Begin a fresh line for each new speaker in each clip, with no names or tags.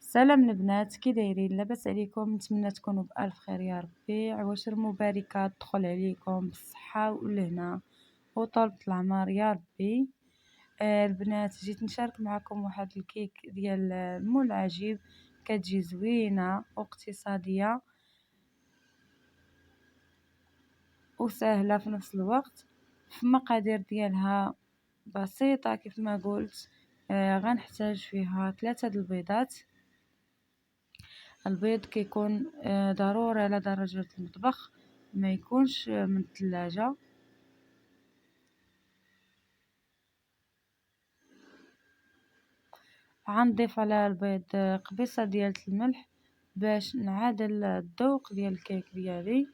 سلام البنات، كي دايرين؟ لاباس عليكم؟ نتمنى تكونوا بألف خير يا ربي. عواشر مباركة تدخل عليكم بالصحة والهنا وطولة العمر يا ربي. البنات، جيت نشارك معكم واحد الكيك ديال المول العجيب، كتجي زوينة واقتصادية وسهلة في نفس الوقت. في المقادير ديالها بسيطة كيف ما قلت. غنحتاج فيها 3 البيضات. البيض كيكون ضروري على درجة المطبخ، ما يكونش من الثلاجة. غنضيف على البيض قبيصة ديال الملح باش نعادل الذوق ديال الكيك ديالي،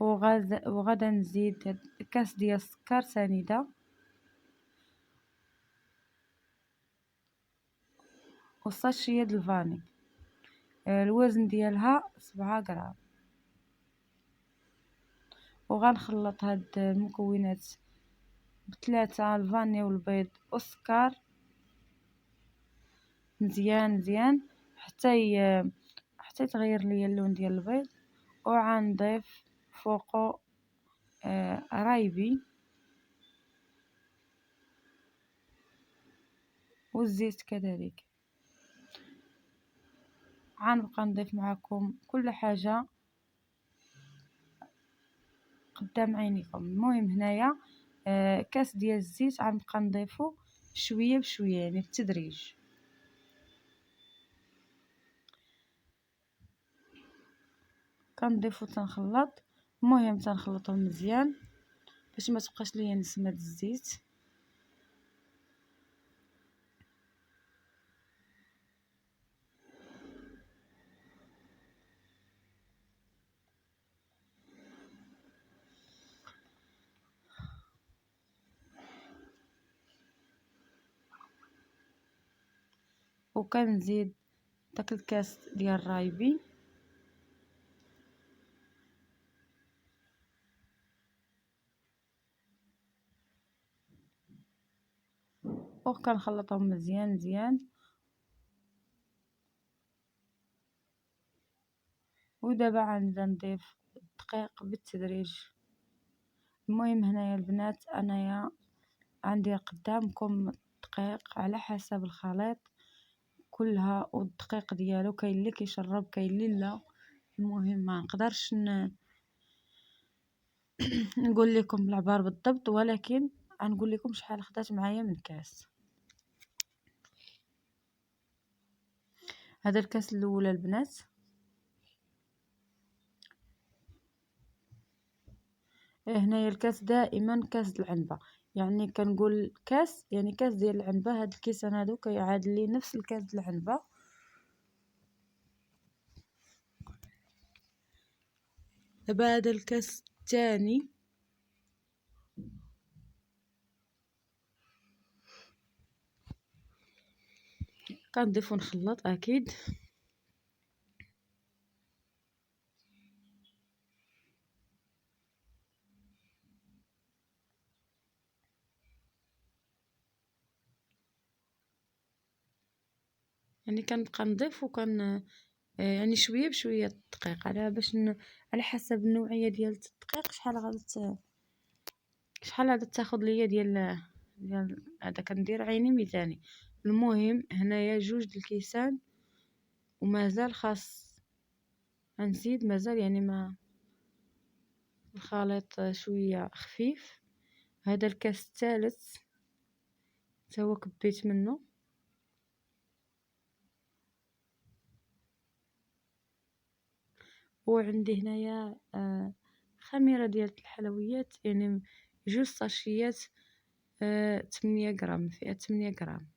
وغادا نزيد كاس ديال السكر سنيدة وساشية د الفاني. الوزن ديالها 7 غرام. وغنخلط هاد المكونات بثلاثة، الفاني والبيض والسكر، مزيان حتى يتغير ليا اللون ديال البيض. وغنضيف فوقو رايبي والزيت كذلك. غنبقى نضيف معكم كل حاجه قدام عينيكم. المهم هنايا كاس ديال الزيت غنبقى نضيفو شويه بشويه، يعني بالتدريج. كنضيفو تنخلط. المهم تنخلطهم مزيان باش ما تبقاش ليا نسمه الزيت. وكنزيد داك الكاس ديال الرايبي، وكنخلطهم مزيان. ودابا غنبدا نضيف الدقيق بالتدريج. المهم هنايا البنات، انايا غندير قدامكم الدقيق على حسب الخليط كلها، والدقيق ديالو كاين اللي كيشرب كاين اللي لا. المهم ما نقدرش نقول لكم العبار بالضبط، ولكن غنقول لكم شحال خدات معايا من كاس. هذا الكاس الاول البنات. هنايا الكاس دائما كاس العنبه، يعني كنقول كاس يعني كاس ديال العنبه. هاد الكيسان هادو كيعادل لي نفس الكاس ديال العنبه. دابا هذا الكاس الثاني كنضيف ونخلط اكيد. يعني كنبقى نضيف يعني شويه بشويه الدقيق على باش على حسب النوعيه ديال الدقيق شحال غادي تاخذ ليا ديال هذا. كندير عيني ميزاني. المهم هنايا 2 د الكيسان ومازال خاص غنزيد، مازال يعني ما الخليط شويه خفيف. هذا الكاس الثالث حتى هو كبيت منه. وعندي هنايا خميره ديال الحلويات، يعني 2 ساشيات 8 غرام، فئة 8 غرام.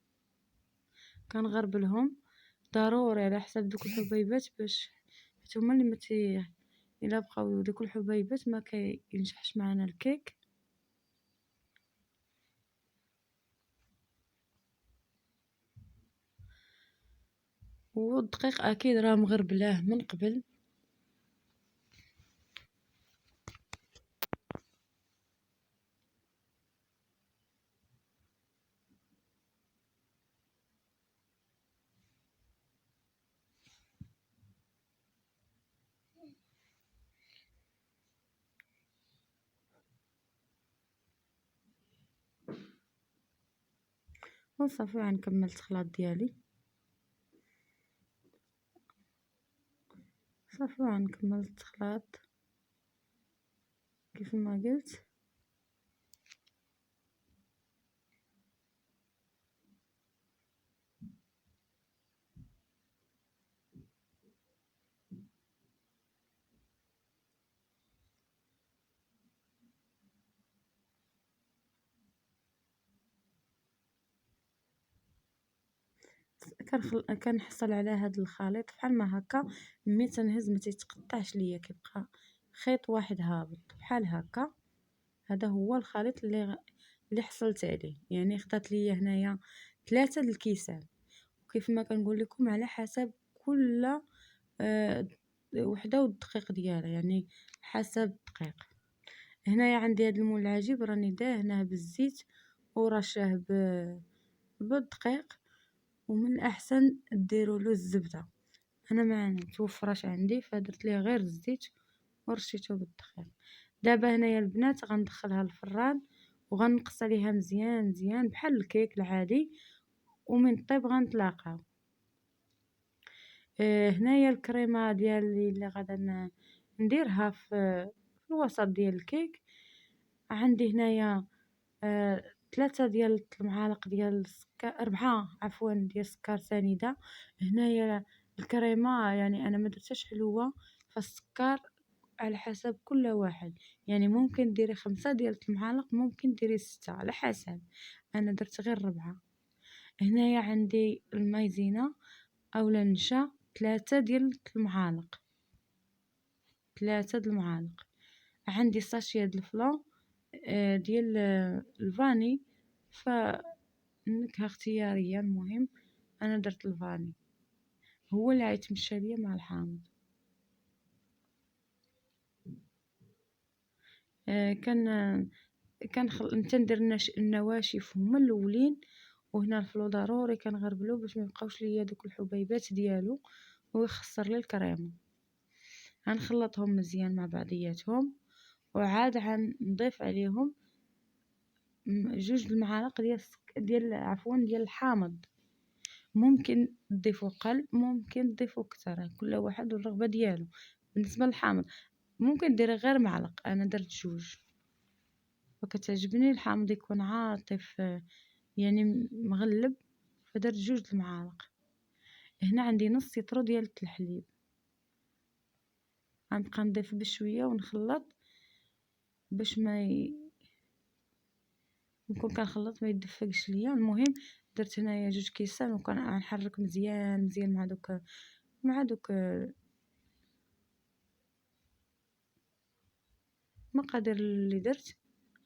كنغربلهم ضروري على حسب دوك الحبيبات، باش حيت هما اللي الا بقاو دوك الحبيبات ما كينجحش معنا الكيك. والدقيق اكيد راه مغربلاه من قبل. وصافي غنكمل الخلاط ديالي، صافي غنكمل الخلاط كيف ما قلت. كنحصل على هاد الخليط بحال ما هكا، ملي تنهز ما تيتقطعش ليا، كيبقى خيط واحد هابط بحال هكا. هذا هو الخليط اللي حصلت عليه، يعني خدات ليا هنايا 3 د الكيسان، وكيف ما كنقول لكم على حسب كل وحده والدقيق ديالها، يعني حسب الدقيق. هنايا عندي هاد المول العجيب راني داهناه بالزيت ورشاه بالدقيق، ومن الأحسن ديرولو الزبدة. أنا ما متوفراش عندي فدرت ليه غير الزيت ورشيته بالدقيق. دابا هنايا البنات غندخلها الفران وغنقص عليها مزيان مزيان بحال الكيك العادي، ومن طيب غنتلاقاو. هنايا الكريمة ديالي اللي غادا نديرها في الوسط ديال الكيك. عندي هنايا 3 ديال المعالق ديال السكر، 4 عفوا ديال السكر سنيدة. هنايا الكريمة يعني أنا ما درتهاش حلوة، فالسكر على حسب كل واحد، يعني ممكن ديري 5 ديال المعالق، ممكن ديري 6 على حسب. أنا درت غير 4. هنايا عندي المايزينا أولا النشا 3 ديال المعالق، 3 د المعالق. عندي ساشية د الفلا ديال الفاني، فالنكهة اختيارية، المهم أنا درت الفاني هو اللي غيتمشى ليا مع الحامض. تندير النواشف هما الأولين، وهنا الفلو ضروري كنغربلو باش ميبقاوش ليا دوك الحبيبات ديالو ويخسر لي الكريمة. غنخلطهم مزيان مع بعضياتهم، وعاد غنضيف عليهم 2 المعالق ديال الحامض. ممكن تضيفوا قل، ممكن تضيفوا كتر، كل واحد والرغبة ديالو. بالنسبة للحامض ممكن ديري غير معلق، أنا درت 2، وكتعجبني الحامض يكون عاطف يعني مغلب، فدرت 2 المعالق. هنا عندي نص سيطرو ديال الحليب، غنبقى نضيف بشوية ونخلط باش نكون كنخلط ما يدفقش ليا. المهم درت هنايا 2 كيسان وكنحرك مزيان مزيان مع دوك المقادير اللي درت.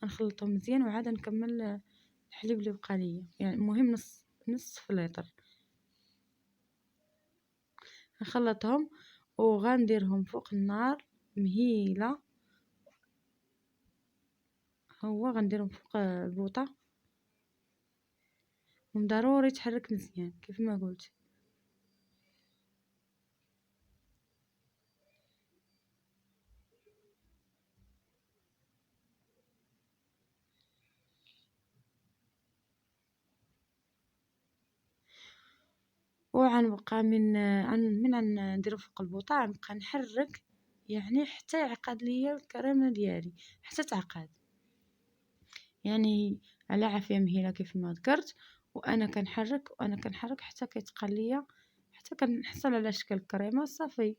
غنخلطهم مزيان وعاد نكمل الحليب اللي بقى ليا، يعني المهم نصف لتر. نخلطهم وغنديرهم فوق النار مهيلة، هو غنديرهم فوق البوطة، وضروري تحرك مزيان كيف ما قلت. وغنبقى من نديرو فوق البوطة غنبقى نحرك، يعني حتى يعقد ليا الكريمة ديالي، حتى تعقد، يعني على عافية مهيلة كيف ما ذكرت. وانا كنحرك حتى كيتقل ليا، حتى كنحصل على شكل الكريمة. صافي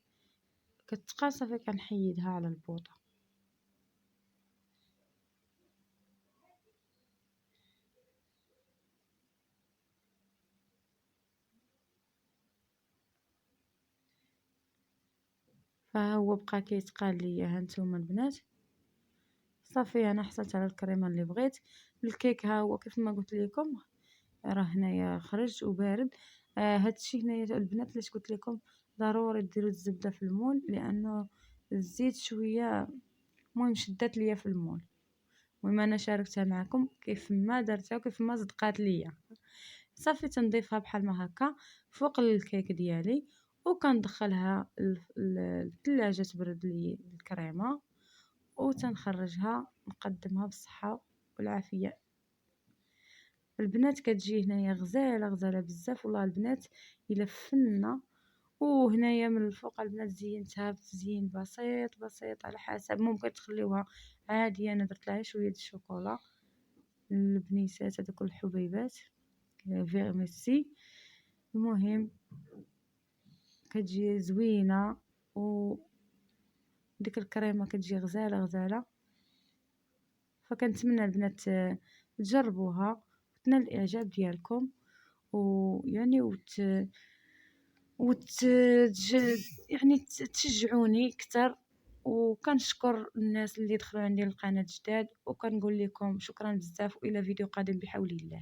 كتقال، صافي كنحيدها على البوطة. فهو بقى كيتقال ليا. هانتوما البنات صافي انا حصلت على الكريمه اللي بغيت. الكيك ها هو كيف ما قلت لكم، راه هنايا خرج وبارد. هادشي هنايا البنات اللي قلت لكم ضروري ديروا الزبده في المول، لانه الزيت شويه المهم شدات ليا في المول. المهم انا شاركتها معكم كيف ما درتها وكيف ما صدقات ليا. صافي تنضيفها بحال ما هكا فوق الكيك ديالي، وكندخلها للثلاجة تبرد لي الكريمة، وتنخرجها نقدمها بالصحة والعافية البنات كتجي هنايا غزالة بزاف والله. البنات إلا فنّة. وهنايا من الفوق البنات زينتها بتزيين بسيط على حسب، ممكن تخليوها عادية. أنا درت لها شوية د الشوكولا البنيسات هادوك الحبيبات فيغميسي. المهم كتجي زوينة، و ديك الكريمة كتجي غزالة. فكنتمنى البنات تجربوها وتنال الإعجاب ديالكم، ويعني يعني تشجعوني كتر. وكنشكر الناس اللي دخلوا عندي القناة جداد، وكنقول لكم شكرا بزاف، والى فيديو قادم بحول الله.